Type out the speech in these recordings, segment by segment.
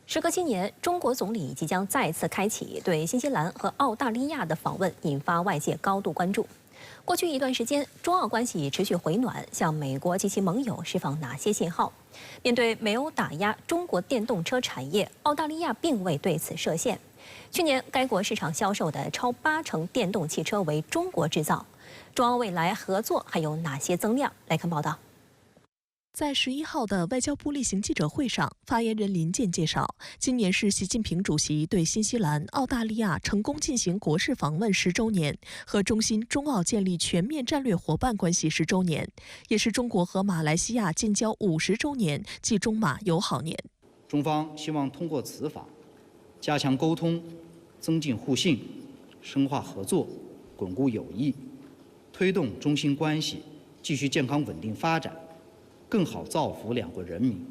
时隔7年，中国总理即将再次开启对新西兰和澳大利亚的访问，引发外界高度关注。过去一段时间，中澳关系持续回暖，向美国及其盟友释放哪些信号？面对美欧打压中国电动车产业，澳大利亚并未对此设限。去年，该国市场销售的超80%电动汽车为中国制造。中澳未来合作还有哪些增量？来看报道。 在11号的外交部例行记者会上，发言人林健介绍，今年是习近平主席对新西兰、澳大利亚成功进行国事访问10周年，和中新中澳建立全面战略伙伴关系10周年，也是中国和马来西亚建交50周年，即中马友好年。中方希望通过此访，加强沟通，增进互信，深化合作，巩固友谊，推动中新关系继续健康稳定发展。 更好造福两国人民。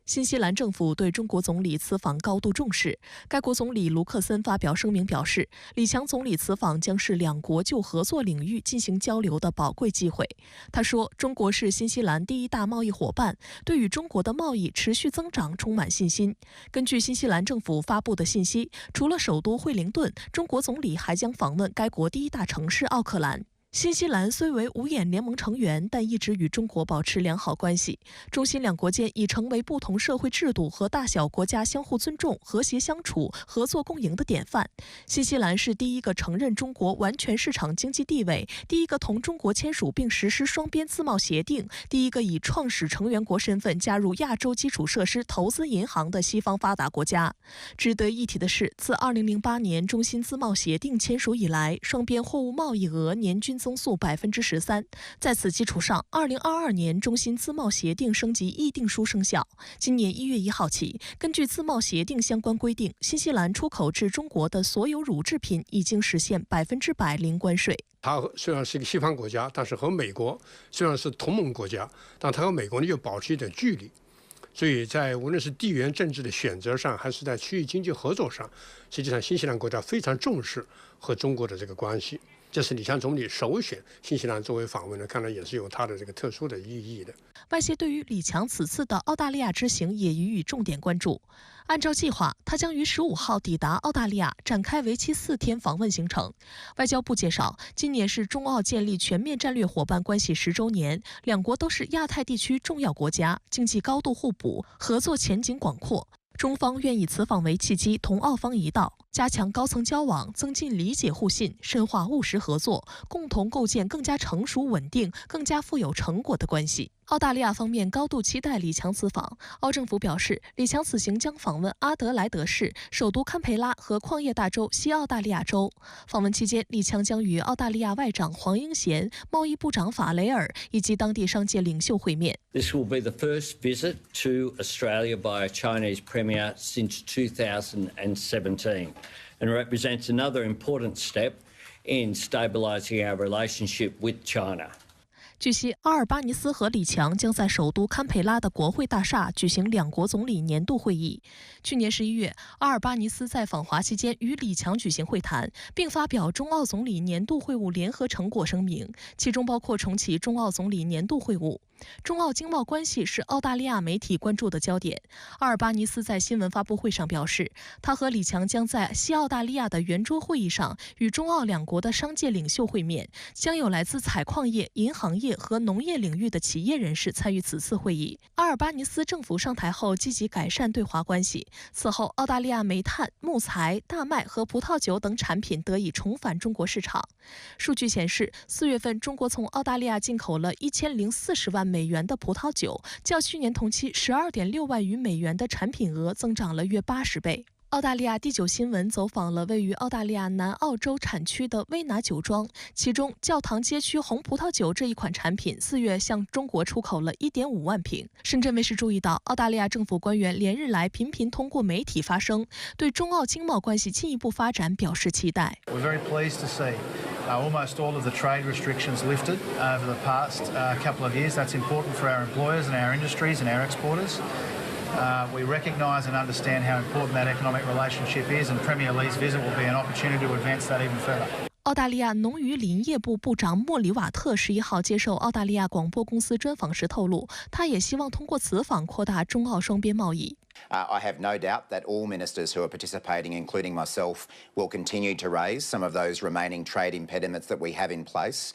新西兰政府对中国总理此访高度重视。该国总理卢克森发表声明表示，李强总理此访将是两国就合作领域进行交流的宝贵机会。他说，中国是新西兰第一大贸易伙伴，对与中国的贸易持续增长充满信心。根据新西兰政府发布的信息，除了首都惠灵顿，中国总理还将访问该国第一大城市奥克兰。 新西兰虽为五眼联盟成员，但一直与中国保持良好关系。中新两国间已成为不同社会制度和大小国家相互尊重、和谐相处、合作共赢的典范。新西兰是第一个承认中国完全市场经济地位、第一个同中国签署并实施双边自贸协定、第一个以创始成员国身份加入亚洲基础设施投资银行的西方发达国家。值得一提的是，自2008年中新自贸协定签署以来，双边货物贸易额年均 增速13%。在此基础上，2022年中新自贸协定升级议定书生效。今年1月1号起，根据自贸协定相关规定，新西兰出口至中国的所有乳制品已经实现100%零关税。 它虽然是一个西方国家，但是和美国虽然是同盟国家，但它和美国呢又保持一点距离。 所以在无论是地缘政治的选择上，还是在区域经济合作上，实际上新西兰国家非常重视和中国的这个关系。这是李强总理首选新西兰作为访问呢，看来也是有它的这个特殊的意义的。外界对于李强此次的澳大利亚之行也予以重点关注。按照计划，他将于15号抵达澳大利亚，展开为期4天访问行程。外交部介绍，今年是中澳建立全面战略伙伴关系10周年，两国都是亚太地区重要国家，经济高度互补，合作前景广阔。 中方愿以此访为契机，同澳方一道，加强高层交往，增进理解互信，深化务实合作，共同构建更加成熟稳定、更加富有成果的关系。澳大利亚方面高度期待李强此访。澳政府表示，李强此行将访问阿德莱德市、首都堪培拉和矿业大州西澳大利亚州。访问期间，李强将与澳大利亚外长黄英贤、贸易部长法雷尔以及当地商界领袖会面。 This will be the first visit to Australia by a Chinese premier since 2017 and represents another important step in stabilising our relationship with China. 据悉，阿尔巴尼斯和李强将在首都堪培拉的国会大厦举行两国总理年度会议。去年11月，阿尔巴尼斯在访华期间与李强举行会谈，并发表中澳总理年度会晤联合成果声明，其中包括重启中澳总理年度会晤。 中澳经贸关系是澳大利亚媒体关注的焦点。阿尔巴尼斯在新闻发布会上表示，他和李强将在西澳大利亚的圆桌会议上与中澳两国的商界领袖会面，将有来自采矿业、银行业和农业领域的企业人士参与此次会议。阿尔巴尼斯政府上台后积极改善对华关系，此后澳大利亚煤炭、木材、大麦和葡萄酒等产品得以重返中国市场。数据显示，4月份中国从澳大利亚进口了1040万美元的葡萄酒，较去年同期12.6万余美元的产品额增长了约80倍。澳大利亚第9新闻走访了位于澳大利亚南澳洲产区的威拿酒庄，其中教堂街区红葡萄酒这一款产品4月向中国出口了1.5万瓶。深圳卫视注意到，澳大利亚政府官员连日来频频通过媒体发声，对中澳经贸关系进一步发展表示期待。We're very pleased to see almost all of the trade restrictions lifted over the past couple of years. That's important for our employers and our industries and our exporters. We recognise and understand how important that economic relationship is, and Premier Lee's visit will be an opportunity to advance that even further. 澳大利亚农渔林业部部长莫里瓦特11号接受澳大利亚广播公司专访时透露，他也希望通过此访扩大中澳双边贸易。I have no doubt that all ministers who are participating, including myself, will continue to raise some of those remaining trade impediments that we have in place,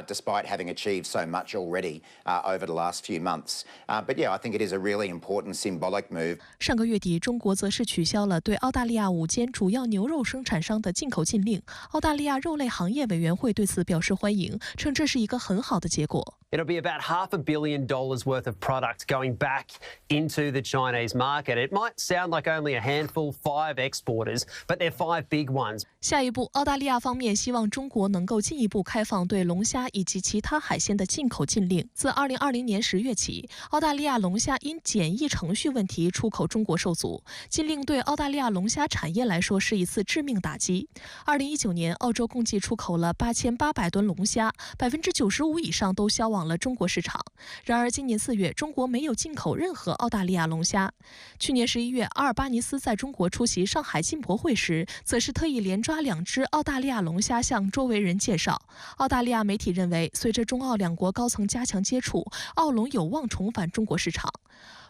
despite having achieved so much already over the last few months. But yeah, I think it is a really important symbolic move. 上个月底，中国则是取消了对澳大利亚5间主要牛肉生产商的进口禁令。澳大利亚肉类行业委员会对此表示欢迎，称这是一个很好的结果。 It'll be about $500 million worth of product going back into the Chinese market. It might sound like only a handful, 5 exporters, but they're 5 big ones. 下一步，澳大利亚方面希望中国能够进一步开放对龙虾以及其他海鲜的进口禁令。自2020年10月起，澳大利亚龙虾因检疫程序问题出口中国受阻，禁令对澳大利亚龙虾产业来说是一次致命打击。2019年，澳洲共计出口了8800吨龙虾，95%以上都销往了中国市场。然而，今年4月，中国没有进口任何澳大利亚龙虾。去年11月，阿尔巴尼斯在中国出席上海进博会时，则是特意连抓2只澳大利亚龙虾向周围人介绍。澳大利亚媒体认为，随着中澳两国高层加强接触，澳龙有望重返中国市场。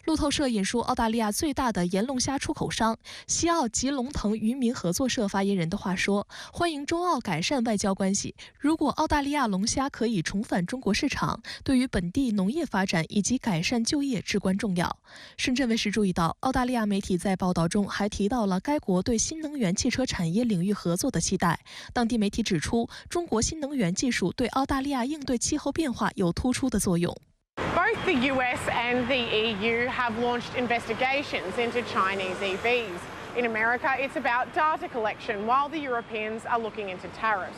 路透社引述澳大利亚最大的盐龙虾出口商西澳吉隆藤渔民合作社发言人的话说：“欢迎中澳改善外交关系。如果澳大利亚龙虾可以重返中国市场，对于本地农业发展以及改善就业至关重要。”深圳卫视注意到，澳大利亚媒体在报道中还提到了该国对新能源汽车产业领域合作的期待。当地媒体指出，中国新能源技术对澳大利亚应对气候变化有突出的作用。 Both the US and the EU have launched investigations into Chinese EVs. In America, it's about data collection, while the Europeans are looking into tariffs.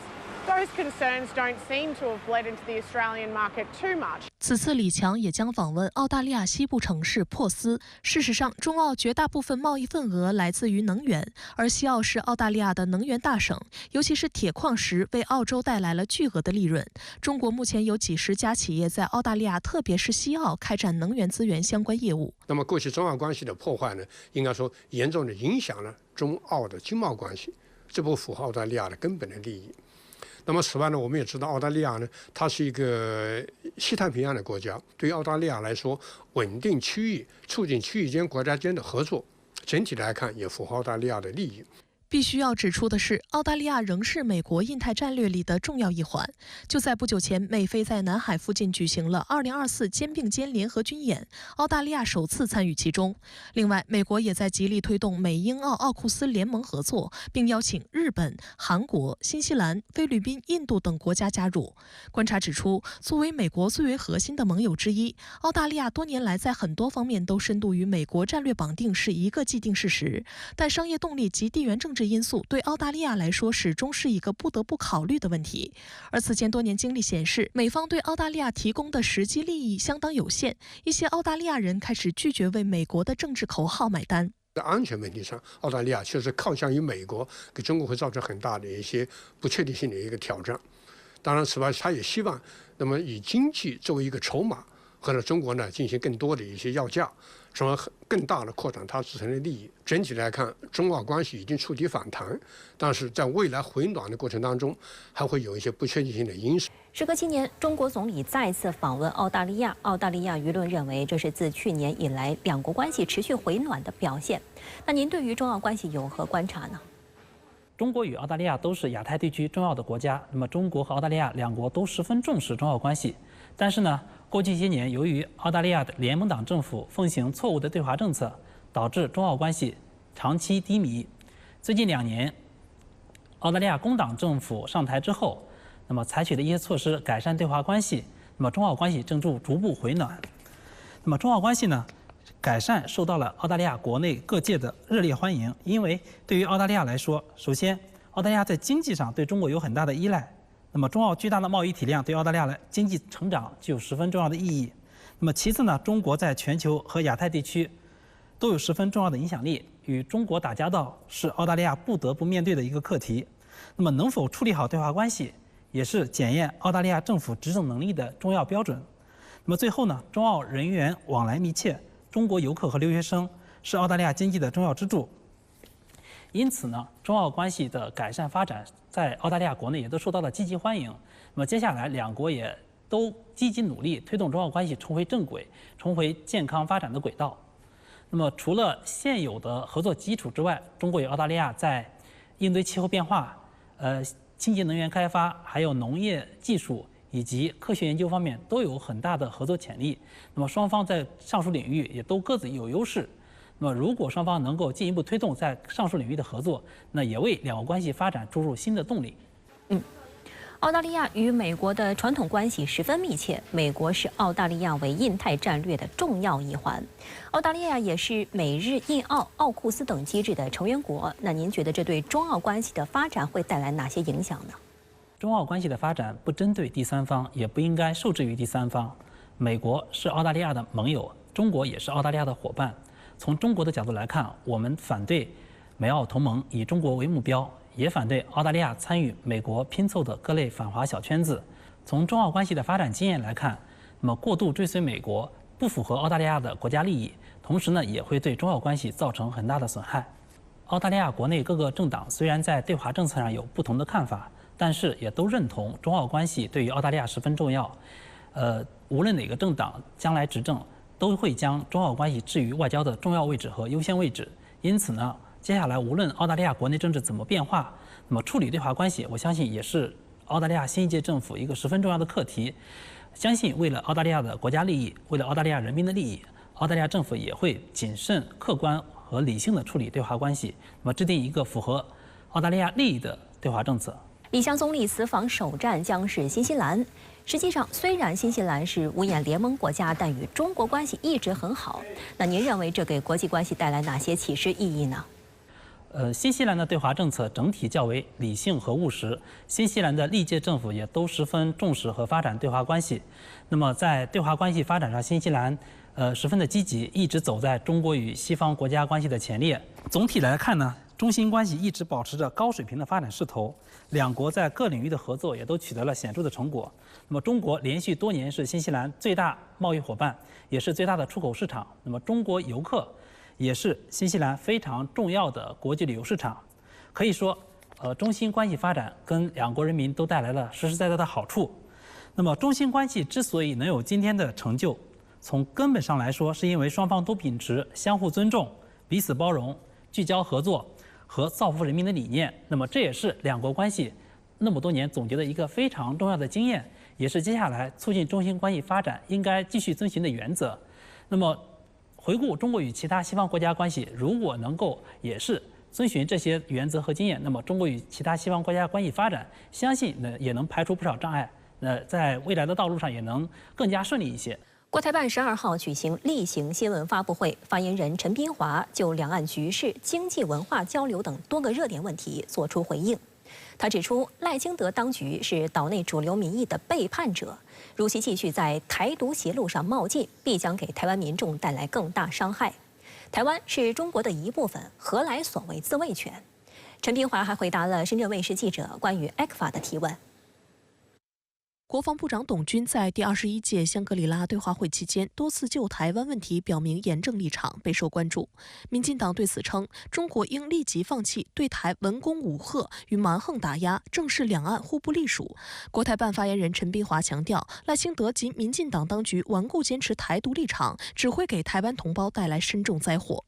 Those concerns don't seem to have bled into the Australian market too much. 此次李强也将访问澳大利亚西部城市珀斯。事实上，中澳绝大部分贸易份额来自于能源，而西澳是澳大利亚的能源大省，尤其是铁矿石为澳洲带来了巨额的利润。中国目前有几十家企业在澳大利亚，特别是西澳开展能源资源相关业务。那么，过去中澳关系的破坏呢，应该说严重的影响了中澳的经贸关系，这不符合澳大利亚的根本的利益。 那么，此外呢，我们也知道澳大利亚呢，它是一个西太平洋的国家。对于澳大利亚来说，稳定区域、促进区域间国家间的合作，整体来看也符合澳大利亚的利益。 必须要指出的是，澳大利亚仍是美国印太战略里的重要一环。就在不久前，美菲在南海附近举行了2024肩并肩联合军演，澳大利亚首次参与其中。另外，美国也在极力推动美英澳奥库斯联盟合作，并邀请日本、韩国、新西兰、菲律宾、印度等国家加入。观察指出，作为美国最为核心的盟友之一，澳大利亚多年来在很多方面都深度与美国战略绑定是一个既定事实，但商业动力及地缘政治因素对澳大利亚来说始终是一个不得不考虑的问题，而此前多年经历显示，美方对澳大利亚提供的实际利益相当有限，一些澳大利亚人开始拒绝为美国的政治口号买单。在安全问题上，澳大利亚确实靠向于美国，给中国会造成很大的一些不确定性的一个挑战。当然，此外，他也希望那么以经济作为一个筹码，和中国呢进行更多的一些要价。 从而更大的扩展它自身的利益。整体来看，中澳关系已经触底反弹，但是在未来回暖的过程当中，还会有一些不确定性的因素。时隔7年，中国总理再次访问澳大利亚。澳大利亚舆论认为，这是自去年以来两国关系持续回暖的表现。那您对于中澳关系有何观察呢？中国与澳大利亚都是亚太地区重要的国家，那么中国和澳大利亚两国都十分重视中澳关系。但是呢，过去些年，由于澳大利亚的联盟党政府奉行错误的对华政策，导致中澳关系长期低迷。最近2年，澳大利亚工党政府上台之后，那么采取的一些措施改善对华关系，那么中澳关系正逐步回暖。那么中澳关系呢，改善受到了澳大利亚国内各界的热烈欢迎，因为对于澳大利亚来说，首先，澳大利亚在经济上对中国有很大的依赖。 那么，中澳巨大的贸易体量对澳大利亚的经济成长具有十分重要的意义。那么，其次呢，中国在全球和亚太地区都有十分重要的影响力，与中国打交道是澳大利亚不得不面对的一个课题。那么，能否处理好对华关系，也是检验澳大利亚政府执政能力的重要标准。那么，最后呢，中澳人员往来密切，中国游客和留学生是澳大利亚经济的重要支柱。 因此呢，中澳关系的改善发展在澳大利亚国内也都受到了积极欢迎。那么接下来，两国也都积极努力推动中澳关系重回正轨，重回健康发展的轨道。那么除了现有的合作基础之外，中国与澳大利亚在应对气候变化、清洁能源开发、还有农业技术以及科学研究方面都有很大的合作潜力。那么双方在上述领域也都各自有优势。那么如果双方能够进一步推动在上述领域的合作，那也为两国关系发展注入新的动力。澳大利亚与美国的传统关系十分密切，美国视澳大利亚为印太战略的重要一环。澳大利亚也是美日印澳、奥库斯等机制的成员国。那您觉得这对中澳关系的发展会带来哪些影响呢？中澳关系的发展不针对第三方，也不应该受制于第三方。美国是澳大利亚的盟友，中国也是澳大利亚的伙伴。从中国的角度来看，我们反对美澳同盟以中国为目标，也反对澳大利亚参与美国拼凑的各类反华小圈子。从中澳关系的发展经验来看，那么过度追随美国不符合澳大利亚的国家利益，同时呢也会对中澳关系造成很大的损害。澳大利亚国内各个政党虽然在对华政策上有不同的看法，但是也都认同中澳关系对于澳大利亚十分重要。无论哪个政党将来执政，都会将中澳关系置于外交的重要位置和优先位置。因此呢，接下来无论澳大利亚国内政治怎么变化，那么处理对华关系，我相信也是澳大利亚新一届政府一个十分重要的课题。相信为了澳大利亚的国家利益，为了澳大利亚人民的利益，澳大利亚政府也会谨慎、客观和理性地处理对华关系，那么制定一个符合澳大利亚利益的对华政策。李强总理此访首站将是新西兰。实际上，虽然新西兰是五眼联盟国家，但与中国关系一直很好。那您认为这给国际关系带来哪些启示意义呢？新西兰的对华政策整体较为理性和务实，新西兰的历届政府也都十分重视和发展对华关系。那么在对华关系发展上，新西兰十分的积极，一直走在中国与西方国家关系的前列。总体来看呢，中新关系一直保持着高水平的发展势头，两国在各领域的合作也都取得了显著的成果。那么中国连续多年是新西兰最大贸易伙伴，也是最大的出口市场。那么中国游客也是新西兰非常重要的国际旅游市场。可以说，中新关系发展跟两国人民都带来了实实在在的好处。那么中新关系之所以能有今天的成就，从根本上来说，是因为双方都秉持相互尊重、彼此包容、聚焦合作和造福人民的理念。那么这也是两国关系那么多年总结的一个非常重要的经验，也是接下来促进中新关系发展应该继续遵循的原则。那么回顾中国与其他西方国家关系，如果能够也是遵循这些原则和经验，那么中国与其他西方国家关系发展，相信也能排除不少障碍，在未来的道路上也能更加顺利一些。国台办12号举行例行新闻发布会，发言人陈斌华就两岸局势、经济文化交流等多个热点问题作出回应。他指出，赖清德当局是岛内主流民意的背叛者，如其继续在台独邪路上冒进，必将给台湾民众带来更大伤害。台湾是中国的一部分，何来所谓自卫权？陈斌华还回答了深圳卫视记者关于 ECFA 的提问。国防部长董军在第21届香格里拉对话会期间多次就台湾问题表明严正立场，备受关注。民进党对此称，中国应立即放弃对台文攻武吓与蛮横打压，正视两岸互不隶属。国台办发言人陈斌华强调，赖清德及民进党当局顽固坚持台独立场，只会给台湾同胞带来深重灾祸。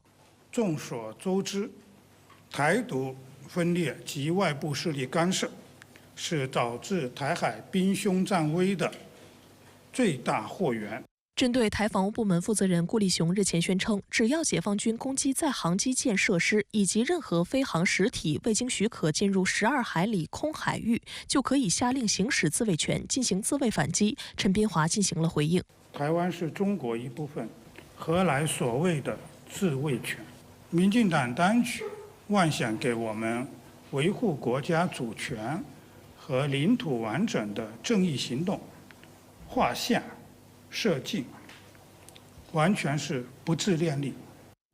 众所周知，台独分裂及外部势力干涉是导致台海兵凶战危的最大祸源。针对台防务部门负责人顾立雄日前宣称，只要解放军攻击在航基建设施以及任何飞航实体未经许可进入12海里空海域，就可以下令行使自卫权进行自卫反击。陈斌华进行了回应：台湾是中国一部分，何来所谓的自卫权？民进党当局妄想给我们维护国家主权和领土完整的正义行动画线设禁，完全是不自量力。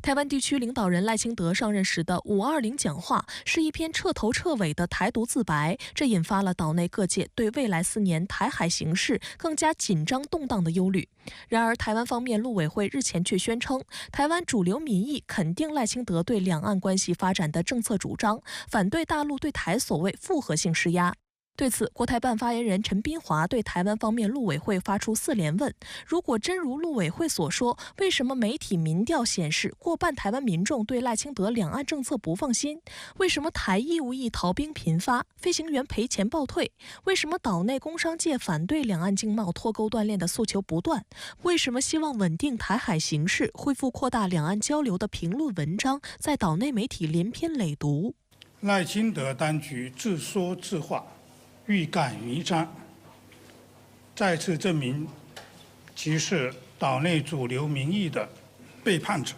台湾地区领导人赖清德上任时的520讲话是一篇彻头彻尾的台独自白，这引发了岛内各界对未来4年台海形势更加紧张动荡的忧虑。然而，台湾方面陆委会日前却宣称，台湾主流民意肯定赖清德对两岸关系发展的政策主张，反对大陆对台所谓复合性施压。对此，国台办发言人陈斌华对台湾方面陆委会发出4连问：如果真如陆委会所说，为什么媒体民调显示过半台湾民众对赖清德两岸政策不放心？为什么台义务役逃兵频发，飞行员赔钱报退？为什么岛内工商界反对两岸经贸脱钩断链的诉求不断？为什么希望稳定台海形势、恢复扩大两岸交流的评论文章在岛内媒体连篇累牍？赖清德当局自说自话，欲盖弥彰，再次证明其是岛内主流民意的背叛者。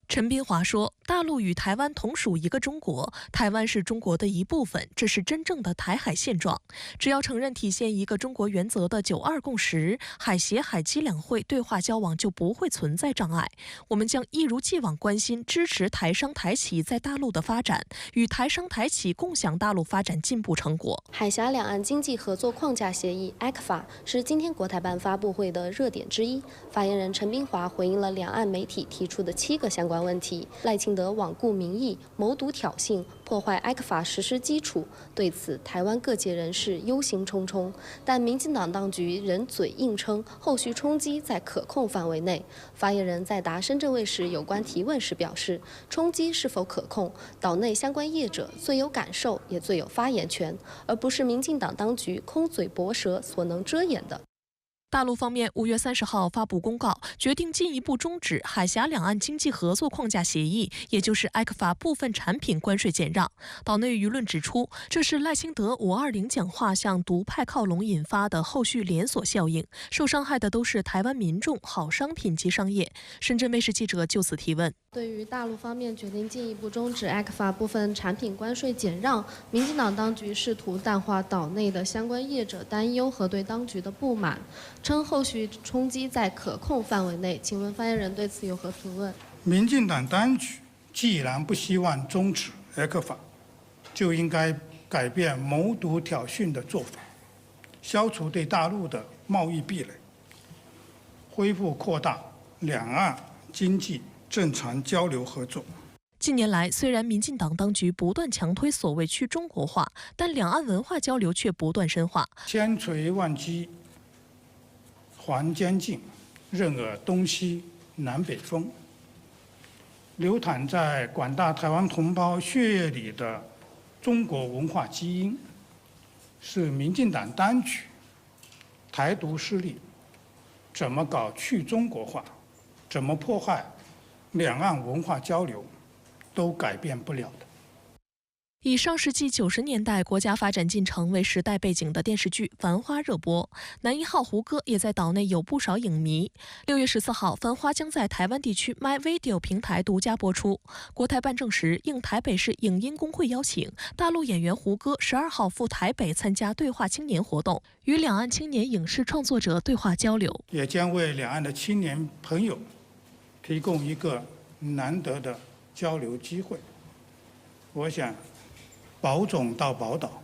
陈斌华说，大陆与台湾同属一个中国，台湾是中国的一部分，这是真正的台海现状。只要承认体现一个中国原则的9·2共识，海协海基两会对话交往就不会存在障碍。我们将一如既往关心支持台商台企在大陆的发展，与台商台企共享大陆发展进步成果。海峡两岸经济合作框架协议 （ECFA） 是今天国台办发布会的热点之一。发言人陈斌华回应了两岸媒体提出的7个相关问题。赖清德罔顾民意，谋独挑衅，破坏 ECFA 实施基础。对此，台湾各界人士忧心忡忡，但民进党当局仍嘴硬称后续冲击在可控范围内。发言人在答深圳卫视有关提问时表示，冲击是否可控，岛内相关业者最有感受，也最有发言权，而不是民进党当局空嘴薄舌所能遮掩的。大陆方面5月30号发布公告，决定进一步终止海峡两岸经济合作框架协议，也就是 ECFA 部分产品关税减让。岛内舆论指出，这是赖清德520讲话向独派靠拢引发的后续连锁效应，受伤害的都是台湾民众、好商品及商业。深圳卫视记者就此提问。对于大陆方面决定进一步终止 ECFA 部分产品关税减让，民进党当局试图淡化岛内的相关业者担忧和对当局的不满，称后续冲击在可控范围内。请问发言人对此有何评论？民进党当局既然不希望终止 ECFA， 就应该改变谋独挑衅的做法，消除对大陆的贸易壁垒，恢复扩大两岸经济正常交流合作。近年来，虽然民进党当局不断强推所谓去中国化，但两岸文化交流却不断深化。千锤万击还将尽，任尔东西南北风。流淌在广大台湾同胞血液里的中国文化基因，是民进党当局台独势力怎么搞去中国化，怎么破坏两岸文化交流，都改变不了的。以上世纪90年代国家发展进程为时代背景的电视剧《繁花》热播，男1号胡歌也在岛内有不少影迷。6月14号，《繁花》将在台湾地区 MyVideo 平台独家播出。国台办证实，应台北市影音工会邀请，大陆演员胡歌12号赴台北参加对话青年活动，与两岸青年影视创作者对话交流，也将为两岸的青年朋友提供一个难得的交流机会。我想保种到宝岛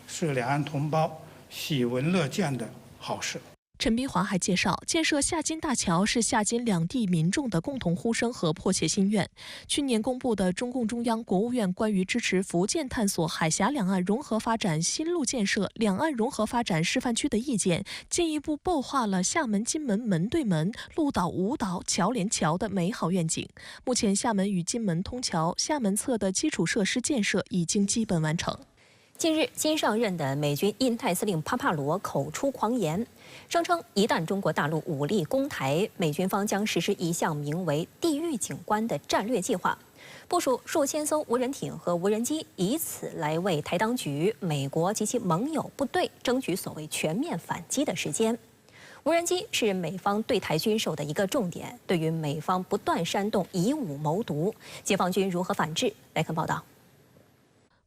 是两岸同胞喜闻乐见的好事。陈斌华还介绍，建设夏金大桥是夏金两地民众的共同呼声和迫切心愿。去年公布的中共中央、国务院关于支持福建探索海峡两岸融合发展新路建设两岸融合发展示范区的意见，进一步擘画了厦门、金门门对门、陆岛、五岛、桥连桥的美好愿景。目前，厦门与金门通桥，厦门侧的基础设施建设已经基本完成。近日，新上任的美军印太司令帕帕罗口出狂言，声称一旦中国大陆武力攻台，美军方将实施一项名为“地狱警官”的战略计划，部署数千艘无人艇和无人机，以此来为台当局、美国及其盟友部队争取所谓全面反击的时间。无人机是美方对台军售的一个重点，对于美方不断煽动以武谋独，解放军如何反制？来看报道。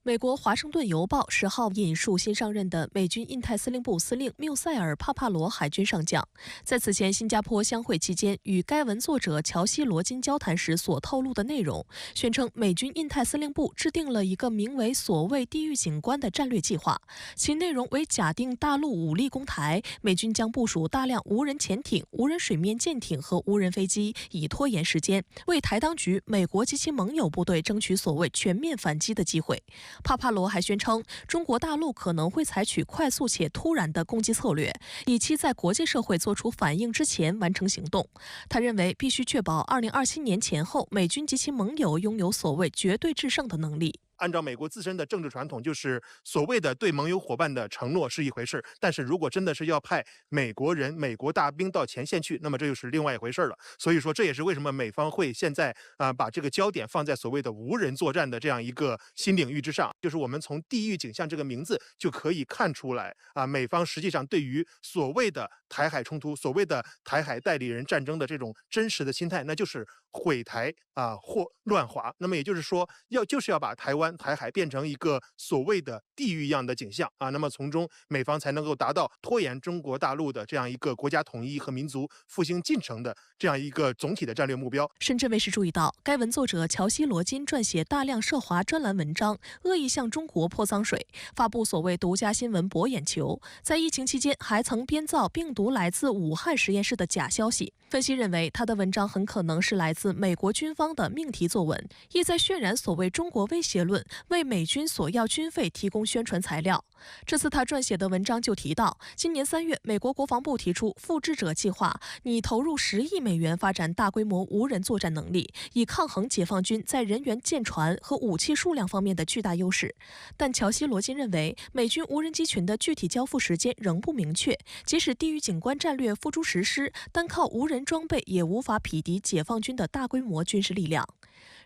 美国《华盛顿邮报》10号引述新上任的美军印太司令部司令缪塞尔·帕帕罗海军上将，在此前新加坡相会期间与该文作者乔西·罗金交谈时所透露的内容，宣称美军印太司令部制定了一个名为所谓“地狱警官”的战略计划，其内容为假定大陆武力攻台，美军将部署大量无人潜艇、无人水面舰艇和无人飞机，以拖延时间，为台当局、美国及其盟友部队争取所谓全面反击的机会。帕帕罗还宣称，中国大陆可能会采取快速且突然的攻击策略，以期在国际社会做出反应之前完成行动。他认为必须确保2027年前后，美军及其盟友拥有所谓绝对制胜的能力。按照美国自身的政治传统，就是所谓的对盟友伙伴的承诺是一回事，但是如果真的是要派美国人、美国大兵到前线去，那么这就是另外一回事了。所以说，这也是为什么美方会现在把这个焦点放在所谓的无人作战的这样一个新领域之上。就是我们从地狱景象这个名字就可以看出来美方实际上对于所谓的台海冲突、所谓的台海代理人战争的这种真实的心态，那就是毁台或乱华。那么也就是说，就是要把台湾、台海变成一个所谓的地狱一样的景象那么从中美方才能够达到拖延中国大陆的这样一个国家统一和民族复兴进程的这样一个总体的战略目标。深圳卫视注意到，该文作者乔西·罗金撰写大量涉华专栏文章，恶意向中国泼脏水，发布所谓独家新闻博眼球，在疫情期间还曾编造病毒来自武汉实验室的假消息。分析认为，他的文章很可能是来自美国军方的命题作文，意在渲染所谓中国威胁论，为美军索要军费提供宣传材料。这次他撰写的文章就提到，今年3月，美国国防部提出复制者计划，拟投入10亿美元发展大规模无人作战能力，以抗衡解放军在人员、舰船和武器数量方面的巨大优势。但乔西·罗金认为，美军无人机群的具体交付时间仍不明确，即使地域景观战略付诸实施，单靠无人装备也无法匹敌解放军的大规模军事力量。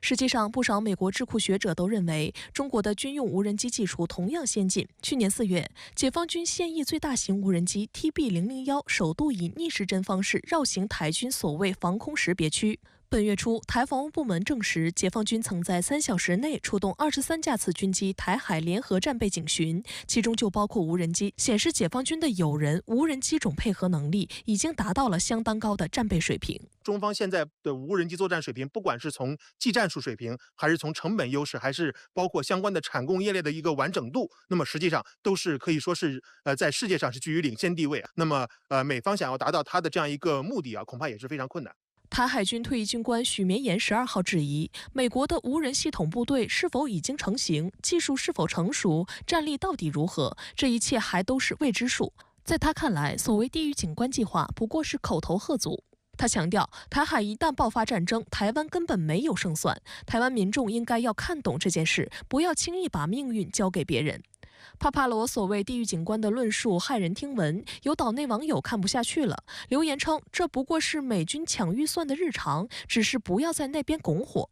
实际上，不少美国智库学者都认为，中国的军用无人机技术同样先进。去年4月，解放军现役最大型无人机 TB001首度以逆时针方式绕行台军所谓防空识别区。本月初，台防务部门证实，解放军曾在3小时内出动23架次军机台海联合战备警巡，其中就包括无人机，显示解放军的有人无人机种配合能力已经达到了相当高的战备水平。中方现在的无人机作战水平，不管是从技战术水平，还是从成本优势，还是包括相关的产供业链的一个完整度，那么实际上都是可以说是在世界上是居于领先地位。那么美方想要达到它的这样一个目的恐怕也是非常困难。台海军退役军官许绵延12号质疑，美国的无人系统部队是否已经成型，技术是否成熟，战力到底如何，这一切还都是未知数。在他看来，所谓地域景观计划不过是口头贺阻。他强调，台海一旦爆发战争，台湾根本没有胜算，台湾民众应该要看懂这件事，不要轻易把命运交给别人。帕帕罗所谓地域景观的论述骇人听闻，有岛内网友看不下去了，留言称这不过是美军抢预算的日常，只是不要在那边拱火。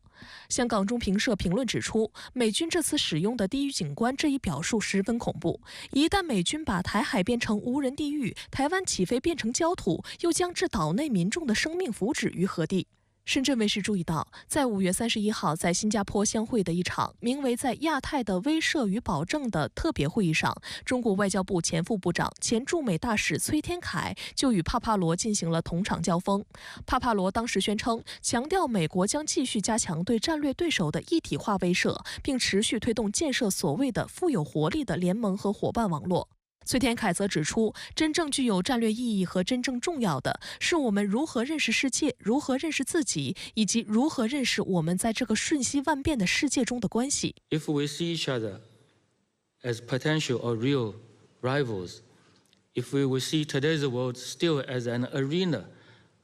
香港中评社评论指出，美军这次使用的地域景观这一表述十分恐怖，一旦美军把台海变成无人地狱，台湾起飞变成焦土，又将置岛内民众的生命福祉于何地？深圳卫视注意到，在5月31号在新加坡相会的一场名为在亚太的威慑与保证的特别会议上，中国外交部前副部长、前驻美大使崔天凯就与帕帕罗进行了同场交锋。帕帕罗当时宣称，强调美国将继续加强对战略对手的一体化威慑，并持续推动建设所谓的富有活力的联盟和伙伴网络。崔天凯则指出，真正具有战略意义和真正重要的是我们如何认识世界，如何认识自己，以及如何认识我们在这个瞬息万变的世界中的关系。If we see each other as potential or real rivals, if we will see today's world still as an arena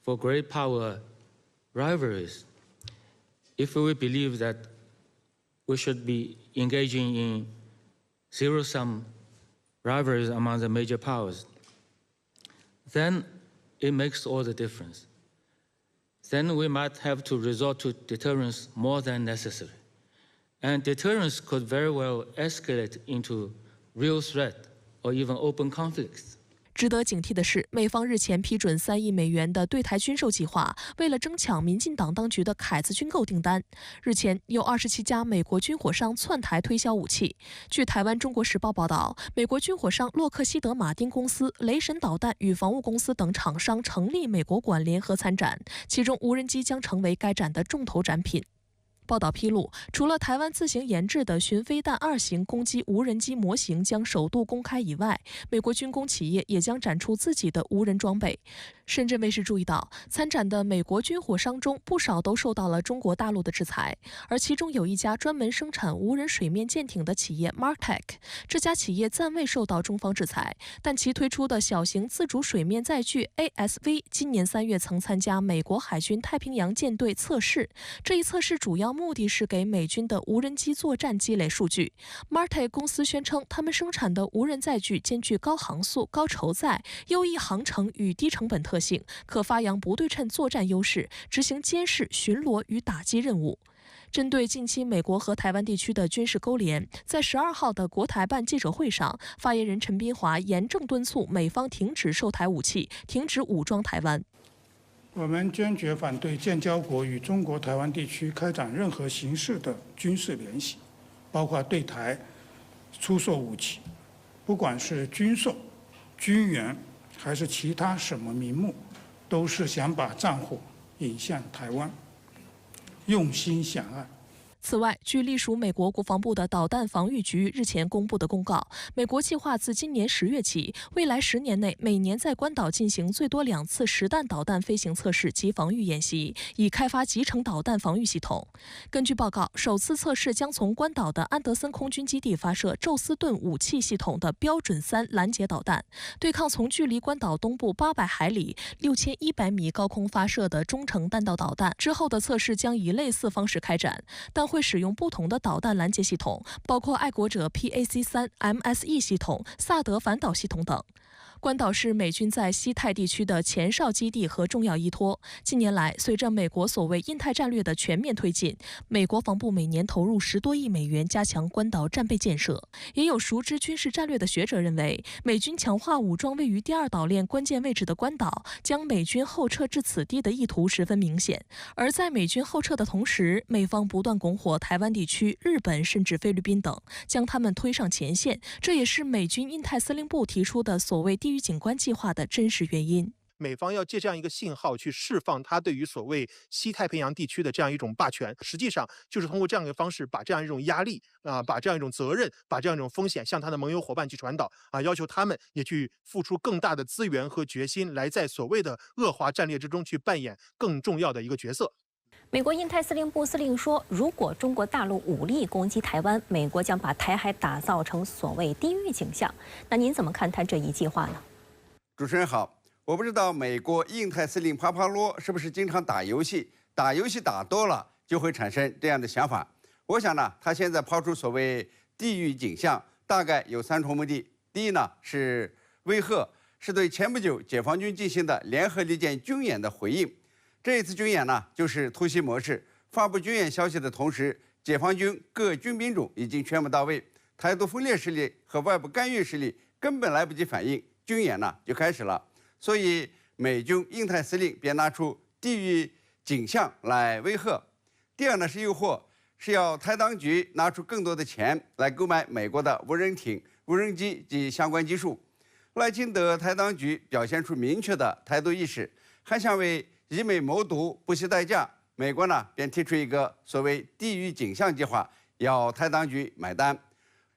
for great power rivalries, if we believe that we should be engaging in zero-sum rivalries among the major powers, then it makes all the difference. Then we might have to resort to deterrence more than necessary. And deterrence could very well escalate into real threat or even open conflicts. 值得警惕的是，美方日前批准3亿美元的对台军售计划，为了争抢民进党当局的凯子军购订单。日前，有27家美国军火商窜台推销武器。据台湾《中国时报》报道，美国军火商洛克希德马丁公司、雷神导弹与防务公司等厂商成立美国馆联合参展，其中无人机将成为该展的重头展品。报道披露，除了台湾自行研制的巡飞弹2型攻击无人机模型将首度公开以外，美国军工企业也将展出自己的无人装备。深圳卫视注意到，参展的美国军火商中不少都受到了中国大陆的制裁，而其中有一家专门生产无人水面舰艇的企业 Martech， 这家企业暂未受到中方制裁，但其推出的小型自主水面载具 ASV 今年3月曾参加美国海军太平洋舰队测试。这一测试主要目的是给美军的无人机作战积累数据。Martech 公司宣称，他们生产的无人载具兼具高航速、高筹载、优异航程与低成本特性，可发扬不对称作战优势，执行监视、巡逻与打击任务。针对近期美国和台湾地区的军事勾连，在12号的国台办记者会上，发言人陈斌华严正敦促美方停止售台武器，停止武装台湾。我们坚决反对建交国与中国台湾地区开展任何形式的军事联系，包括对台出售武器，不管是军售、军援还是其他什么名目，都是想把战火引向台湾，用心险恶。此外，据隶属美国国防部的导弹防御局日前公布的公告，美国计划自今年10月起，未来10年内每年在关岛进行最多2次实弹导弹飞行测试及防御演习，以开发集成导弹防御系统。根据报告，首次测试将从关岛的安德森空军基地发射宙斯盾武器系统的标准3拦截导弹，对抗从距离关岛东部800海里、6100米高空发射的中程弹道导弹。之后的测试将以类似方式开展，但会使用不同的导弹拦截系统，包括爱国者 PAC-3 MSE 系统、萨德反导系统等。关岛是美军在西太地区的前哨基地和重要依托。近年来，随着美国所谓印太战略的全面推进，美国防部每年投入10多亿美元加强关岛战备建设。也有熟知军事战略的学者认为，美军强化武装位于第2岛链关键位置的关岛，将美军后撤至此地的意图十分明显。而在美军后撤的同时，美方不断拱火台湾地区、日本甚至菲律宾等，将他们推上前线。这也是美军印太司令部提出的所谓地域景观计划的真实原因。美方要借这样一个信号去释放他对于所谓西太平洋地区的这样一种霸权，实际上就是通过这样一个方式，把这样一种压力把这样一种责任，把这样一种风险向他的盟友伙伴去传导要求他们也去付出更大的资源和决心，来在所谓的恶华战略之中去扮演更重要的一个角色。美国印太司令部司令说，如果中国大陆武力攻击台湾，美国将把台海打造成所谓地狱景象。那您怎么看他这一计划呢？主持人好，我不知道美国印太司令帕帕罗是不是经常打游戏，打多了就会产生这样的想法。我想呢，他现在抛出所谓地狱景象，大概有3重目的。第一呢是威吓，是对前不久解放军进行的联合利剑军演的回应。这一次军演呢，就是突袭模式，发布军演消息的同时，解放军各军兵种已经全部到位，台独分裂势力和外部干预势力根本来不及反应，军演呢就开始了。所以美军印太司令便拿出地狱景象来威吓。第二呢是诱惑，是要台当局拿出更多的钱来购买美国的无人艇、无人机及相关技术。赖清德台当局表现出明确的台独意识，还想为以美谋独不惜代价，美国呢便提出一个所谓地狱景象计划，要台当局买单。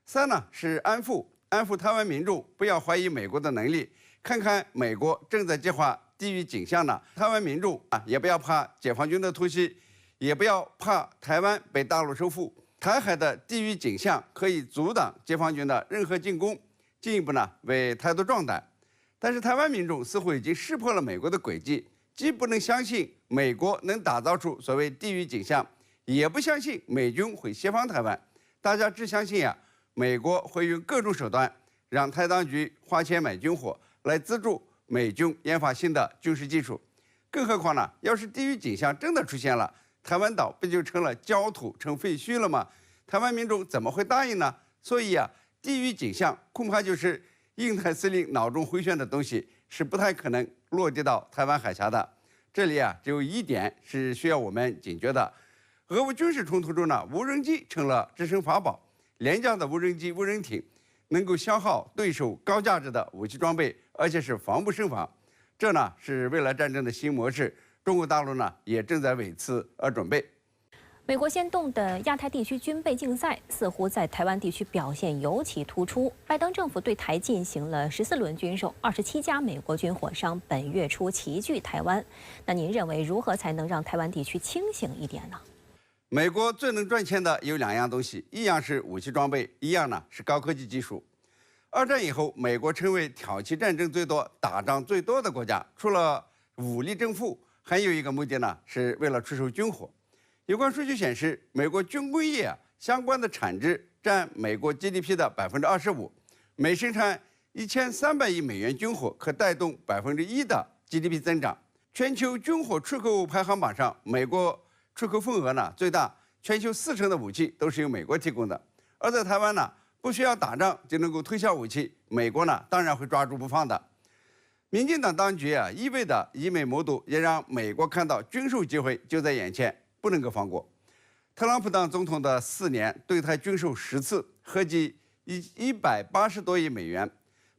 3呢是安抚台湾民众，不要怀疑美国的能力。看看美国正在计划地狱景象呢，台湾民众也不要怕解放军的突袭，也不要怕台湾被大陆收复。台海的地狱景象可以阻挡解放军的任何进攻，进一步呢为台独壮胆。但是台湾民众似乎已经识破了美国的诡计，既不能相信美国能打造出所谓地狱景象，也不相信美军会协防台湾。大家只相信美国会用各种手段让台当局花钱买军火，来资助美军研发新的军事技术。更何况呢，要是地狱景象真的出现了，台湾岛不就成了焦土、成废墟了吗？台湾民众怎么会答应呢？所以地狱景象恐怕就是印太司令脑中回旋的东西，是不太可能落地到台湾海峡的。这里只有一点是需要我们警觉的：俄乌军事冲突中呢，无人机成了制胜法宝，廉价的无人机、无人艇能够消耗对手高价值的武器装备，而且是防不胜防。这呢是未来战争的新模式，中国大陆呢也正在为此而准备。美国先动的亚太地区军备竞赛似乎在台湾地区表现尤其突出。拜登政府对台进行了14轮军售，27家美国军火商本月初齐聚台湾。那您认为如何才能让台湾地区清醒一点呢？美国最能赚钱的有2样东西，一样是武器装备，一样呢是高科技技术。2战以后，美国成为挑起战争最多、打仗最多的国家，除了武力征服，还有一个目的呢，是为了出售军火。有关数据显示，美国军工业相关的产值占美国 GDP 的25%，每生产1300亿美元军火，可带动1%的 GDP 增长。全球军火出口排行榜上，美国出口份额呢最大，全球40%的武器都是由美国提供的。而在台湾呢，不需要打仗就能够推销武器，美国呢当然会抓住不放的。民进党当局一味的以美谋独，也让美国看到军售机会就在眼前，不能够放过。特朗普当总统的4年，对台军售10次，合计180多亿美元；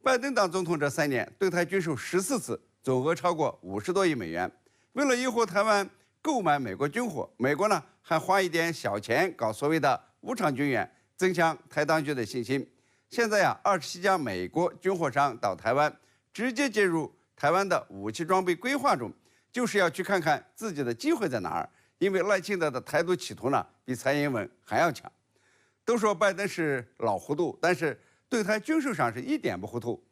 拜登当总统这3年，对台军售14次，总额超过50多亿美元。为了诱惑台湾购买美国军火，美国呢还花一点小钱搞所谓的无偿军援，增强台当局的信心。现在27家美国军火商到台湾，直接介入台湾的武器装备规划中，就是要去看看自己的机会在哪儿。因为赖清德的台独企图呢，比蔡英文还要强。都说拜登是老糊涂，但是对台军售上是一点不糊涂。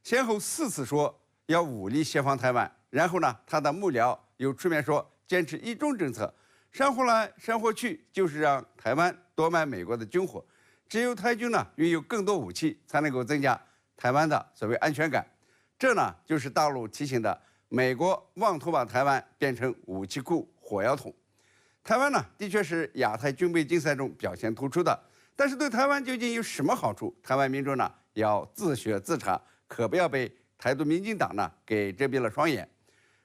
先后4次说要武力协防台湾，然后呢，他的幕僚又出面说坚持一中政策，煽乎来煽乎去，就是让台湾多买美国的军火。只有台军呢拥有更多武器，才能够增加台湾的所谓安全感。这呢，就是大陆提醒的，美国妄图把台湾变成武器库、火药桶。台湾呢，的确是亚太军备竞赛中表现突出的，但是对台湾究竟有什么好处？台湾民众呢要自学自查，可不要被台独民进党呢给遮蔽了双眼。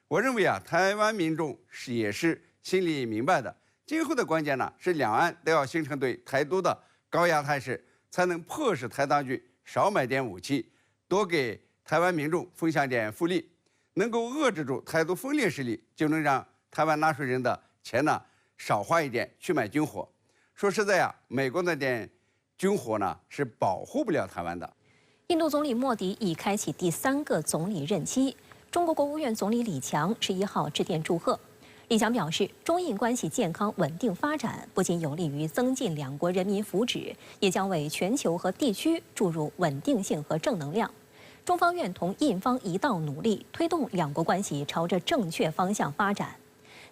我认为台湾民众也是心里明白的，今后的关键呢是两岸都要形成对台独的高压态势，才能迫使台当局少买点武器，多给台湾民众分享点福利，能够遏制住台独分裂势力，就能让台湾纳税人的钱呢少花一点去买军火。说实在美国那点军火呢是保护不了台湾的。印度总理莫迪已开启第3个总理任期，中国国务院总理李强11号致电祝贺。李强表示，中印关系健康稳定发展，不仅有利于增进两国人民福祉，也将为全球和地区注入稳定性和正能量。中方愿同印方一道努力，推动两国关系朝着正确方向发展。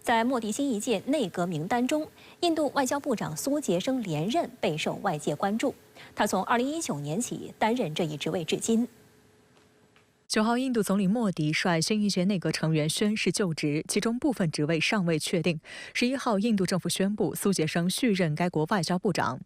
在莫迪新一届内阁名单中，印度外交部长苏杰生连任备受外界关注。他从2019年起担任这一职位至今。9号，印度总理莫迪率新一届内阁成员宣誓就职，其中部分职位尚未确定。11号，印度政府宣布苏杰生续任该国外交部长。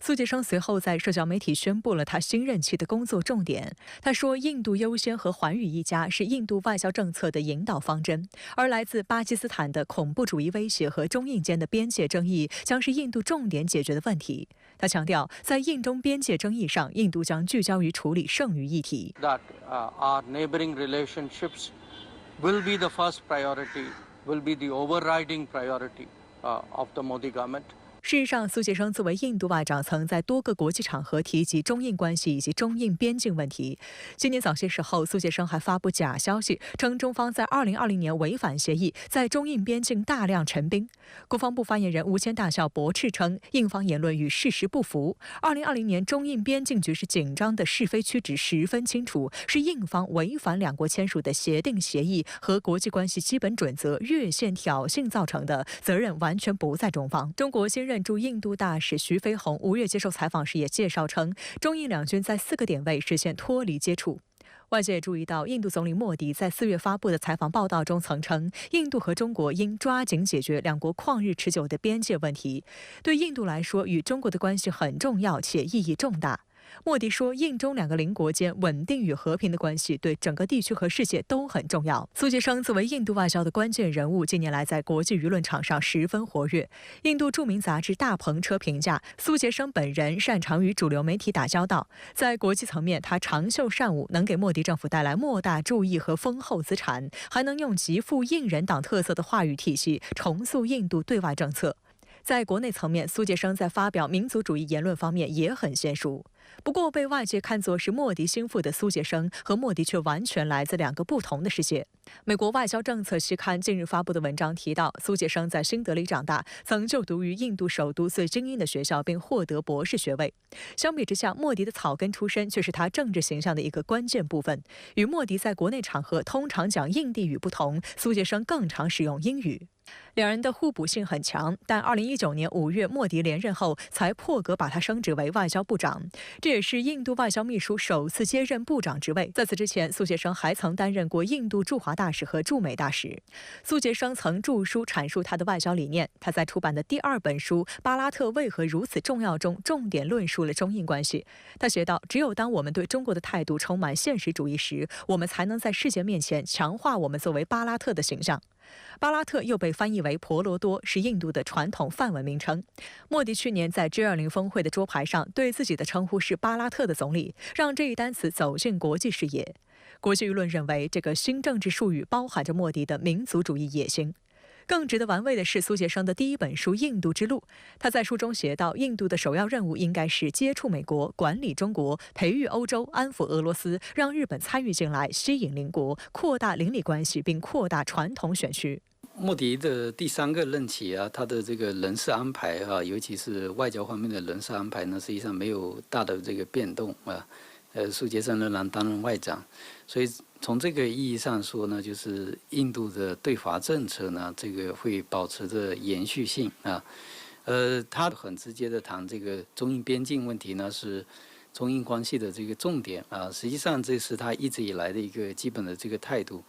苏杰生随后在社交媒体宣布了他新任期的工作重点。他说，印度优先和寰宇一家是印度外交政策的引导方针，而来自巴基斯坦的恐怖主义威胁和中印间的边界争议将是印度重点解决的问题。他强调，在印中边界争议上，印度将聚焦于处理剩余议题。Our neighboring relationships will be the first priority, will be the overriding priority of the Modi government. 事实上，苏杰生作为印度外长，曾在多个国际场合提及中印关系以及中印边境问题。今年早些时候，苏杰生还发布假消息，称中方在2020年违反协议，在中印边境大量陈兵。国防部发言人吴谦大校驳斥称，印方言论与事实不符。2020年中印边境局势紧张的是非曲直十分清楚，是印方违反两国签署的协定协议和国际关系基本准则，越线挑衅造成的，责任完全不在中方。中国新任驻印度大使徐飞鸿5月接受采访时也介绍称，中印两军在4个点位实现脱离接触。外界注意到，印度总理莫迪在4月发布的采访报道中曾称，印度和中国应抓紧解决两国旷日持久的边界问题。对印度来说，与中国的关系很重要且意义重大。莫迪说，印中两个邻国间稳定与和平的关系对整个地区和世界都很重要。苏杰生作为印度外交的关键人物，近年来在国际舆论场上十分活跃。印度著名杂志《大篷车》评价，苏杰生本人擅长与主流媒体打交道，在国际层面他长袖善舞，能给莫迪政府带来莫大注意和丰厚资产，还能用极富印人党特色的话语体系重塑印度对外政策。在国内层面，苏杰生在发表民族主义言论方面也很娴熟。不过，被外界看作是莫迪心腹的苏杰生和莫迪却完全来自两个不同的世界。美国外交政策期刊近日发布的文章提到，苏杰生在新德里长大，曾就读于印度首都最精英的学校，并获得博士学位。相比之下，莫迪的草根出身却是他政治形象的一个关键部分。与莫迪在国内场合通常讲印地语不同，苏杰生更常使用英语。两人的互补性很强，但2019年5月莫迪连任后，才破格把他升职为外交部长，这也是印度外交秘书首次接任部长职位。在此之前，苏杰生还曾担任过印度驻华大使和驻美大使。苏杰生曾著书阐述他的外交理念，他在出版的第2本书《巴拉特为何如此重要》中，重点论述了中印关系。他写道：只有当我们对中国的态度充满现实主义时，我们才能在世界面前强化我们作为巴拉特的形象。巴拉特又被翻译为婆罗多，是印度的传统梵文名称。莫迪去年在 G20 峰会的桌牌上对自己的称呼是巴拉特的总理，让这一单词走进国际视野。国际舆论认为，这个新政治术语包含着莫迪的民族主义野心。更值得玩味的是苏杰生的第1本书《印度之路》，他在书中写道，印度的首要任务应该是接触美国、管理中国、培育欧洲、安抚俄罗斯，让日本参与进来，吸引邻国，扩大邻里关系，并扩大传统选区。莫迪的第3个任期啊，他的这个人事安排啊，尤其是外交方面的人事安排呢，实际上没有大的这个变动啊。苏杰生仍然担任外长，所以从这个意义上说呢，就是印度的对华政策呢，这个会保持着延续性啊。他很直接的谈这个中印边境问题呢，是中印关系的这个重点啊。实际上这是他一直以来的一个基本的这个态度。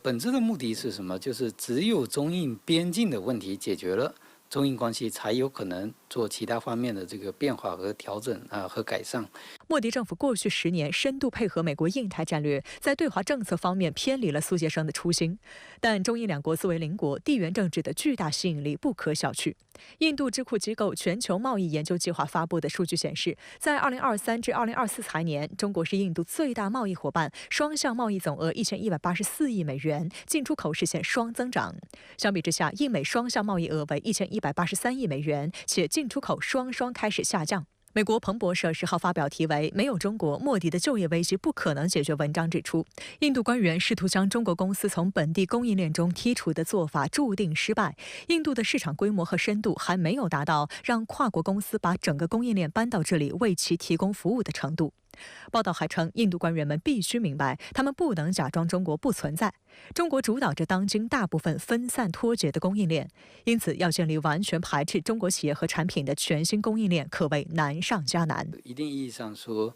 本质的目的是什么？就是只有中印边境的问题解决了，中印关系才有可能做其他方面的这个变化和调整啊和改善。莫迪政府过去10年深度配合美国印太战略，在对华政策方面偏离了苏杰生的初心。但中印两国作为邻国，地缘政治的巨大吸引力不可小觑。印度智库机构全球贸易研究计划发布的数据显示，在2023至2024财年，中国是印度最大贸易伙伴，双向贸易总额1184亿美元，进出口实现双增长。相比之下，印美双向贸易额为1183亿美元，且进出口双开始下降。美国彭博社10号发表题为《没有中国，莫迪的就业危机不可能解决》文章指出，印度官员试图将中国公司从本地供应链中剔除的做法注定失败。印度的市场规模和深度还没有达到让跨国公司把整个供应链搬到这里为其提供服务的程度。报道还称，印度官员们必须明白，他们不能假装中国不存在。中国主导着当今大部分分散脱节的供应链，因此要建立完全排斥中国企业和产品的全新供应链，可谓难上加难。一定意义上说，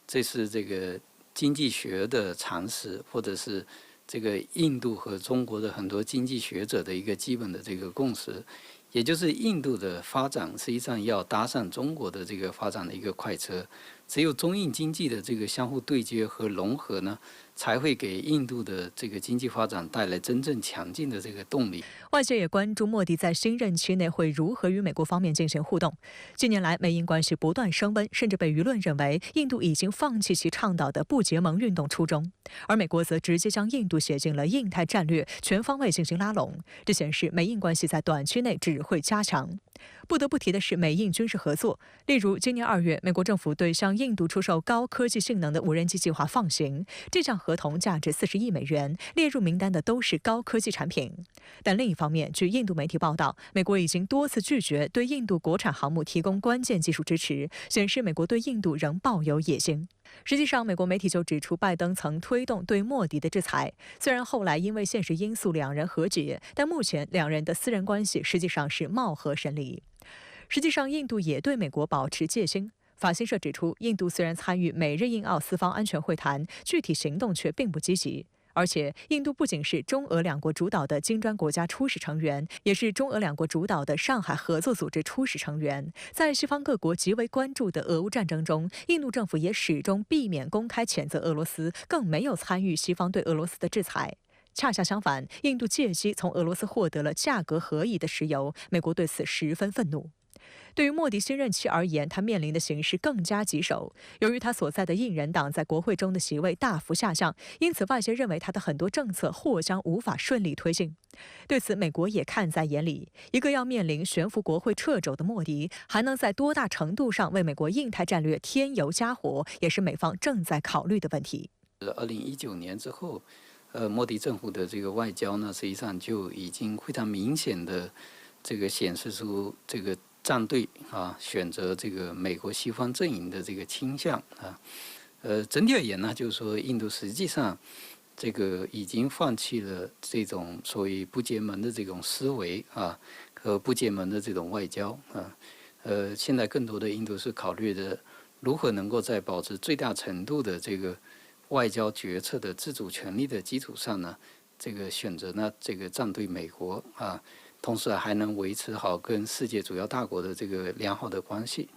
这是这个经济学的常识，或者是这个印度和中国的很多经济学者的一个基本的这个共识。也就是印度的发展实际上要搭上中国的这个发展的一个快车，只有中印经济的这个相互对接和融合呢，才会给印度的这个经济发展带来真正强劲的这个动力。外界也关注莫迪在新任期内会如何与美国方面进行互动。近年来，美印关系不断升温，甚至被舆论认为印度已经放弃其倡导的不结盟运动初衷，而美国则直接将印度写进了印太战略，全方位进行拉拢。这显示美印关系在短期内只会加强。不得不提的是美印军事合作，例如今年2月，美国政府对向印度出售高科技性能的无人机计划放行，这项合同价值40亿美元，列入名单的都是高科技产品。但另一方面，据印度媒体报道，美国已经多次拒绝对印度国产航母提供关键技术支持，显示美国对印度仍抱有野心。实际上，美国媒体就指出，拜登曾推动对莫迪的制裁，虽然后来因为现实因素两人和解，但目前两人的私人关系实际上是貌合神离。实际上，印度也对美国保持戒心。法新社指出，印度虽然参与美日印澳四方安全会谈，具体行动却并不积极。而且，印度不仅是中俄两国主导的金砖国家初始成员，也是中俄两国主导的上海合作组织初始成员。在西方各国极为关注的俄乌战争中，印度政府也始终避免公开谴责俄罗斯，更没有参与西方对俄罗斯的制裁。恰恰相反，印度借机从俄罗斯获得了价格合宜的石油，美国对此十分愤怒。对于莫迪新任期而言，他面临的形势更加棘手。由于他所在的印人党在国会中的席位大幅下降，因此外界认为他的很多政策或将无法顺利推进。对此，美国也看在眼里。一个要面临悬浮国会掣肘的莫迪，还能在多大程度上为美国印太战略添油加火，也是美方正在考虑的问题。2019年之后，莫迪政府的这个外交呢，实际上就已经非常明显的这个显示出这个站队啊，选择这个美国西方阵营的这个倾向啊。整体而言呢，就是说印度实际上这个已经放弃了这种所谓不结盟的这种思维啊，和不结盟的这种外交啊。现在更多的印度是考虑的如何能够在保持最大程度的这个外交决策的自主权利的基础上呢，这个选择呢这个站队美国啊，同时还能维持好跟世界主要大国的这个良好的关系。